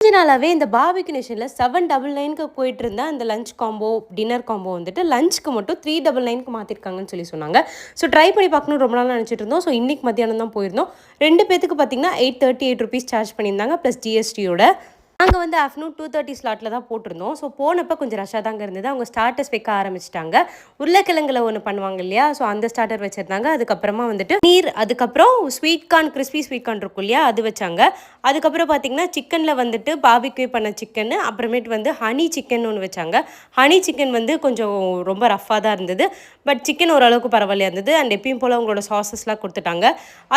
கொஞ்ச நாளாவே இந்த பார்பிக்யூ நேஷன்ல 799க்கு போயிட்டு இருந்த அந்த லஞ்ச் காம்போ, டின்னர் காம்போ வந்துட்டு லஞ்சுக்கு மட்டும் 399க்கு மாத்திருக்காங்கன்னு சொன்னாங்க. ஸோ ட்ரை பண்ணி பார்க்கணும்னு ரொம்ப நாள் நினச்சிட்டு இருந்தோம். ஸோ இன்னைக்கு மத்தியானம் தான் போயிருந்தோம். 2 பேத்துக்கு பார்த்தீங்கன்னா ₹838 சார்ஜ் பண்ணியிருந்தாங்க ப்ளஸ் ஜிஎஸ்டியோட. நாங்கள் வந்து ஆஃப்டர்நூன் 2:30 ஸ்லாட்டில் தான் போட்டிருந்தோம். ஸோ போனப்போ கொஞ்சம் ரஷ்ஷாக தாங்க இருந்தது. அவங்க ஸ்டார்டர்ஸ் வைக்க ஆரம்பிச்சிட்டாங்க. உருளைக்கிழங்குல ஒன்று பண்ணுவாங்க இல்லையா, ஸோ அந்த ஸ்டார்டர் வச்சுருந்தாங்க. அதுக்கப்புறமா வந்துட்டு நீர், அதுக்கப்புறம் sweet corn, crispy sweet corn இருக்கும் இல்லையா, அது வச்சாங்க. அதுக்கப்புறம் பார்த்தீங்கன்னா சிக்கனில் வந்துட்டு பார்பிக்யூ பண்ண சிக்கன், அப்புறமேட்டு வந்து ஹனி சிக்கன் ஒன்று வச்சாங்க. ஹனி சிக்கன் வந்து கொஞ்சம் ரொம்ப ரஃப்பாக தான் இருந்தது. பட் சிக்கன் ஓரளவுக்கு பரவாயில்லையா இருந்தது. அண்ட் எப்பயும் போல் அவங்களோட சாஸஸ்லாம் கொடுத்துட்டாங்க.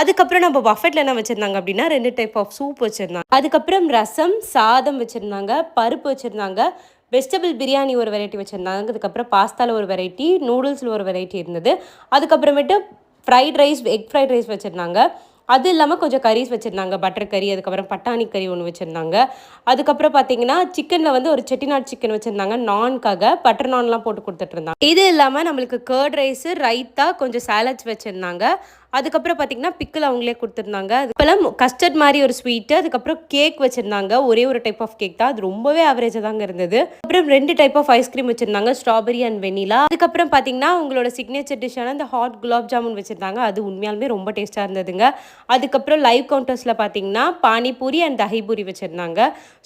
அதுக்கப்புறம் நம்ம பஃபெட்டில் என்ன வச்சுருந்தாங்க அப்படின்னா 2 டைப் ஆஃப் சூப் வச்சுருந்தாங்க. அதுக்கப்புறம் ரசம், சாதம் வச்சுருந்தாங்க, பருப்பு வச்சுருந்தாங்க, வெஜிடபிள் பிரியாணி ஒரு வெரைட்டி வச்சுருந்தாங்க. அதுக்கப்புறம் பாஸ்தாவில் ஒரு வெரைட்டி, நூடுல்ஸில் ஒரு வெரைட்டி இருந்தது. அதுக்கப்புறமேட்டு fried rice, egg fried rice வச்சுருந்தாங்க. அது இல்லாமல் கொஞ்சம் கறீஸ் வச்சுருந்தாங்க. பட்டர் கறி, அதுக்கப்புறம் பட்டாணி கறி ஒன்று வச்சுருந்தாங்க. அதுக்கப்புறம் பார்த்தீங்கன்னா சிக்கனில் வந்து ஒரு செட்டிநாட் சிக்கன் வச்சுருந்தாங்க. நான்காக பட்டர் நான்லாம் போட்டு கொடுத்துட்ருந்தாங்க. இது இல்லாமல் நம்மளுக்கு கர்ட் ரைஸு, ரைத்தா, கொஞ்சம் சாலட்ஸ் வச்சுருந்தாங்க. அதுக்கப்புறம் பார்த்தீங்கன்னா பிக்கில் அவங்களே கொடுத்துருந்தாங்க. அதுக்கப்புறம் கஸ்டர்ட் மாதிரி ஒரு ஸ்வீட்டு, அதுக்கப்புறம் கேக் வச்சுருந்தாங்க. ஒரே ஒரு டைப் ஆஃப் கேக் தான், அது ரொம்பவே ஆவரேஜாக தாங்க இருந்தது. அப்புறம் 2 டைப் ஆஃப் ஐஸ்கிரீம் வச்சுருந்தாங்க, ஸ்ட்ராபெரி அண்ட் வெனிலா. அதுக்கப்புறம் பார்த்தீங்கன்னா உங்களோட சிக்னேச்சர் டிஷ்ஷான இந்த ஹாட் குலாப் ஜாமுன் வச்சுருந்தாங்க. அது உண்மையாலுமே ரொம்ப டேஸ்ட்டாக இருந்ததுங்க. அதுக்கப்புறம் லைவ் கவுண்டர்ஸில் பார்த்தீங்கன்னா பானிபூரி அண்ட் தஹிபூரி வச்சுருந்தாங்க.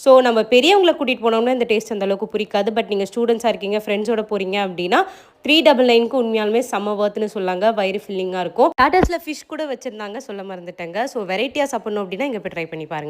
ஸோ நம்ம பெரியவங்களை கூட்டிகிட்டு போனோம்னா இந்த டேஸ்ட் அந்த அளவுக்கு பிடிக்காது. பட் நீங்கள் ஸ்டூடெண்ட்ஸாக இருக்கீங்க, ஃப்ரெண்ட்ஸோட போகிறீங்க அப்படின்னா 399க்கு உண்மையாலுமே செம்ம வர்த்துன்னு சொல்லாங்க. வயிறு ஃபில்லிங்காக இருக்கும். ஸ்டார்டர்ஸில் ஃபிஷ் கூட வச்சுருந்தாங்க, சொல்ல மறந்துட்டேங்க. ஸோ வெரைட்டியாக சாப்பிட்ணும் அப்படின்னா இங்கே போய் ட்ரை பண்ணி பாருங்கள்.